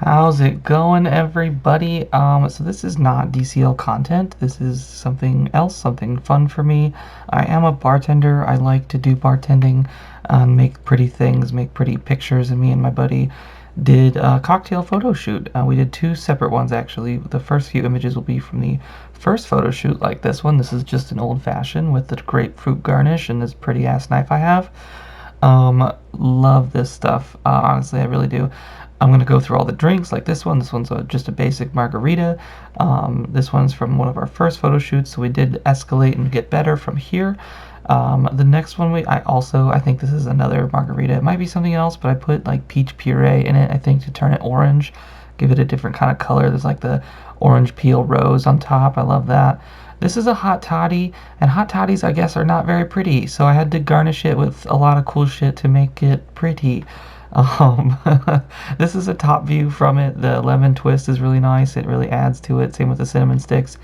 How's it going, everybody? So this is not DCL content. This is something else, something fun for me. I am a bartender. I like to do bartending and make pretty things, make pretty pictures, and me and my buddy did a cocktail photo shoot. We did two separate ones, actually. The first few images will be from the first photo shoot, like this one. This is just an old-fashioned with the grapefruit garnish and this pretty-ass knife I have. Love this stuff. Honestly, I really do. I'm going to go through all the drinks like this one. This one's just a basic margarita. This one's from one of our first photo shoots, so we did escalate and get better from here. The next one I think this is another margarita. It might be something else, but I put like peach puree in it, I think, to turn it orange, give it a different kind of color. There's like the orange peel rose on top. I love that. This is a hot toddy, and hot toddies, I guess, are not very pretty, so I had to garnish it with a lot of cool shit to make it pretty. Um, this is a top view from it. The lemon twist is really nice. It really adds to it. Same with the cinnamon sticks.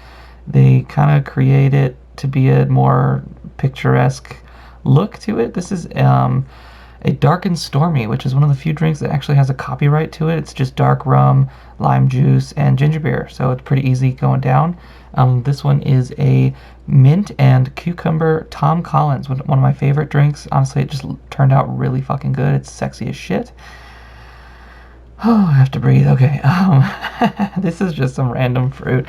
They kind of create it to be a more picturesque look to it. This is a dark and stormy, which is one of the few drinks that actually has a copyright to it. It's just dark rum, lime juice, and ginger beer, so it's pretty easy going down. This one is a mint and cucumber Tom Collins, one of my favorite drinks. Honestly, it just turned out really fucking good. It's sexy as shit. Oh, I have to breathe. Okay. This is just some random fruit.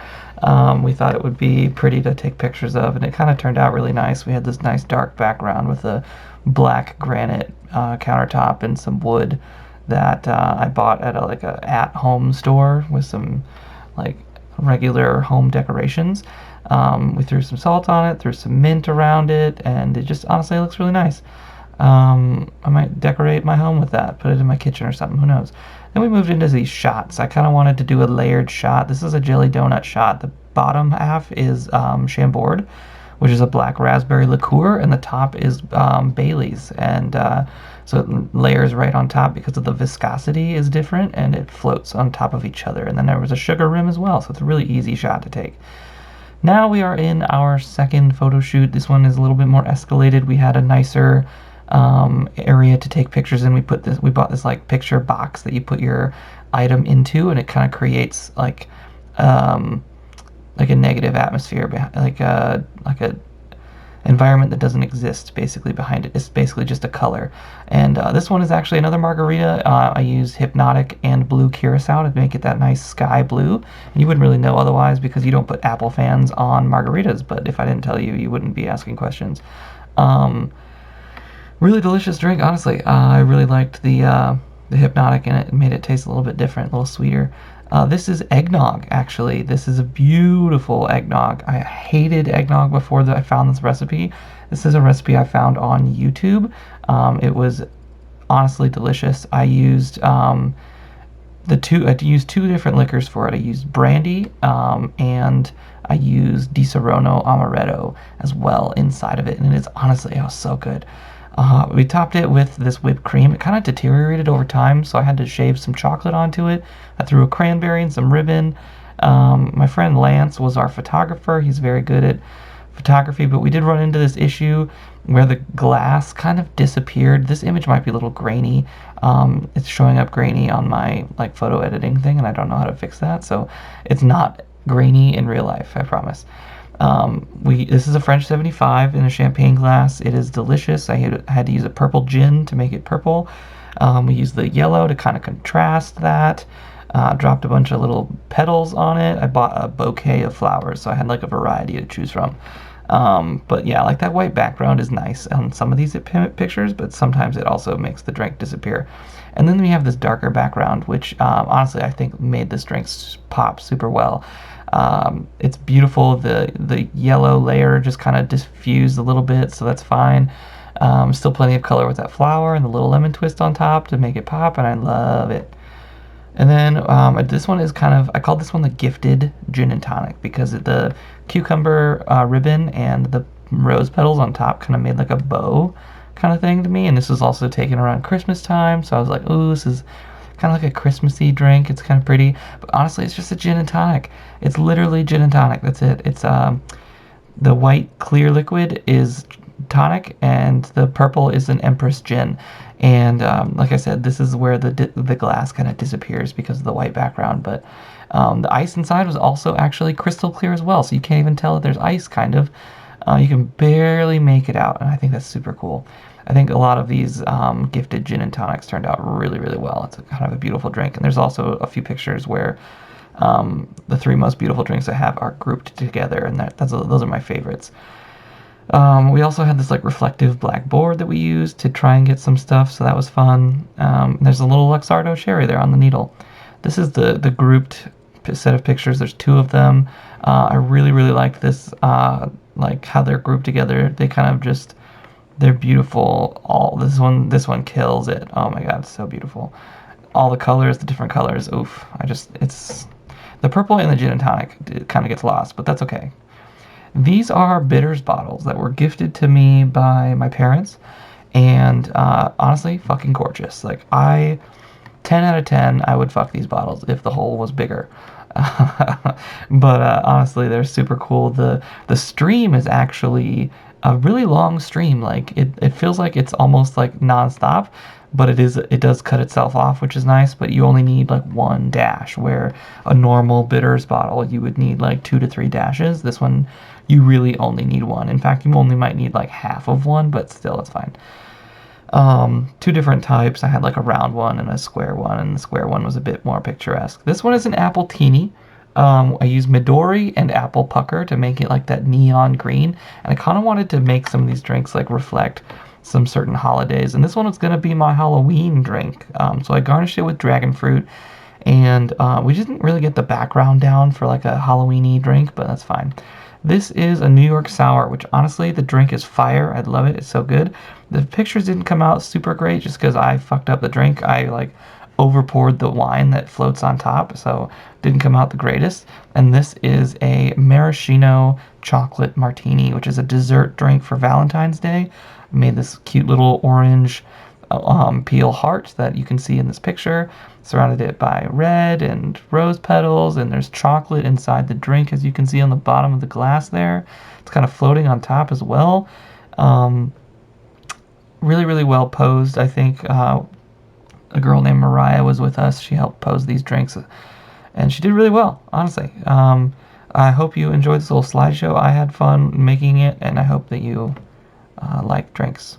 We thought it would be pretty to take pictures of, and it kind of turned out really nice. We had this nice dark background with a black granite countertop and some wood that I bought at a at-home store with some like regular home decorations. We threw some salt on it, threw some mint around it, and it just honestly looks really nice. I might decorate my home with that, put it in my kitchen or something, who knows. Then we moved into these shots. I kind of wanted to do a layered shot. This is a jelly donut shot. The bottom half is Chambord, which is a black raspberry liqueur, and the top is Bailey's. And so it layers right on top because of the viscosity is different, and it floats on top of each other. And then there was a sugar rim as well, so it's a really easy shot to take. Now we are in our second photo shoot. This one is a little bit more escalated. We had a nicer area to take pictures in. We bought this like picture box that you put your item into, and it kind of creates like a negative atmosphere behind, like a environment that doesn't exist basically behind it. It's basically just a color. And this one is actually another margarita. I use Hypnotic and blue curacao to make it that nice sky blue. And you wouldn't really know otherwise because you don't put apple fans on margaritas, but if I didn't tell you, you wouldn't be asking questions. Really delicious drink, honestly. I really liked the Hypnotic in it. It made it taste a little bit different, a little sweeter. This is eggnog, actually. This is a beautiful eggnog. I hated eggnog before I found this recipe. This is a recipe I found on YouTube. It was honestly delicious. I used two different liquors for it. I used brandy, and I used Di Serono Amaretto as well inside of it, and it is honestly, it was so good. We topped it with this whipped cream. It kind of deteriorated over time, so I had to shave some chocolate onto it. I threw a cranberry and some ribbon. My friend Lance was our photographer. He's very good at photography, but we did run into this issue where the glass kind of disappeared. This image might be a little grainy. It's showing up grainy on my like photo editing thing, and I don't know how to fix that, so it's not grainy in real life, I promise. This is a French 75 in a champagne glass. It is delicious. I had to use a purple gin to make it purple. We used the yellow to kind of contrast that. Dropped a bunch of little petals on it. I bought a bouquet of flowers, so I had like a variety to choose from. But yeah, like that white background is nice on some of these pictures, but sometimes it also makes the drink disappear. And then we have this darker background, which honestly I think made this drink pop super well. It's beautiful. The yellow layer just kind of diffused a little bit, so that's fine. Still plenty of color with that flower and the little lemon twist on top to make it pop, and I love it. And then this one is I called this one the Gifted Gin and Tonic because the cucumber ribbon and the rose petals on top kind of made like a bow kind of thing to me. And this was also taken around Christmas time, so I was like, ooh, this is kind of like a Christmassy drink. It's kind of pretty, but honestly, it's just a gin and tonic. It's literally gin and tonic. That's it. It's the white clear liquid is Tonic, and the purple is an Empress Gin. And like I said, this is where the glass kind of disappears because of the white background. But the ice inside was also actually crystal clear as well, so you can't even tell that there's ice, kind of. You can barely make it out, and I think that's super cool. I think a lot of these gifted gin and tonics turned out really, really well. It's kind of a beautiful drink, and there's also a few pictures where the three most beautiful drinks I have are grouped together, and those are my favorites. We also had this like reflective black board that we used to try and get some stuff, so that was fun. There's a little Luxardo sherry there on the needle. This is the grouped set of pictures. There's two of them. I really, really like this, like how they're grouped together. They kind of just, they're beautiful. This one kills it. Oh my god, it's so beautiful. All the colors, the different colors. Oof. It's the purple in the gin and tonic. It kind of gets lost, but that's okay. These are bitters bottles that were gifted to me by my parents, and honestly, fucking gorgeous. Like 10 out of 10, I would fuck these bottles if the hole was bigger. But honestly, they're super cool. The stream is actually a really long stream. Like it feels like it's almost like nonstop, but it does cut itself off, which is nice. But you only need like one dash, where a normal bitters bottle you would need like 2 to 3 dashes. This one you really only need one. In fact, you only might need like half of one, but still, it's fine. Two different types. I had like a round one and a square one, and the square one was a bit more picturesque. This one is an apple teeny. I used Midori and apple pucker to make it like that neon green, and I kind of wanted to make some of these drinks like reflect some certain holidays. And this one was going to be my Halloween drink, so I garnished it with dragon fruit, and we didn't really get the background down for like a Halloweeny drink, but that's fine. This is a New York Sour, which honestly, the drink is fire. I love it. It's so good. The pictures didn't come out super great just because I fucked up the drink. I like over poured the wine that floats on top, so didn't come out the greatest. And this is a maraschino chocolate martini, which is a dessert drink for Valentine's Day. I made this cute little orange peel heart that you can see in this picture. Surrounded it by red and rose petals, and there's chocolate inside the drink, as you can see on the bottom of the glass there. It's kind of floating on top as well. Really, really well posed. I think a girl named Mariah was with us. She helped pose these drinks, and she did really well, honestly. I hope you enjoyed this little slideshow. I had fun making it, and I hope that you like drinks.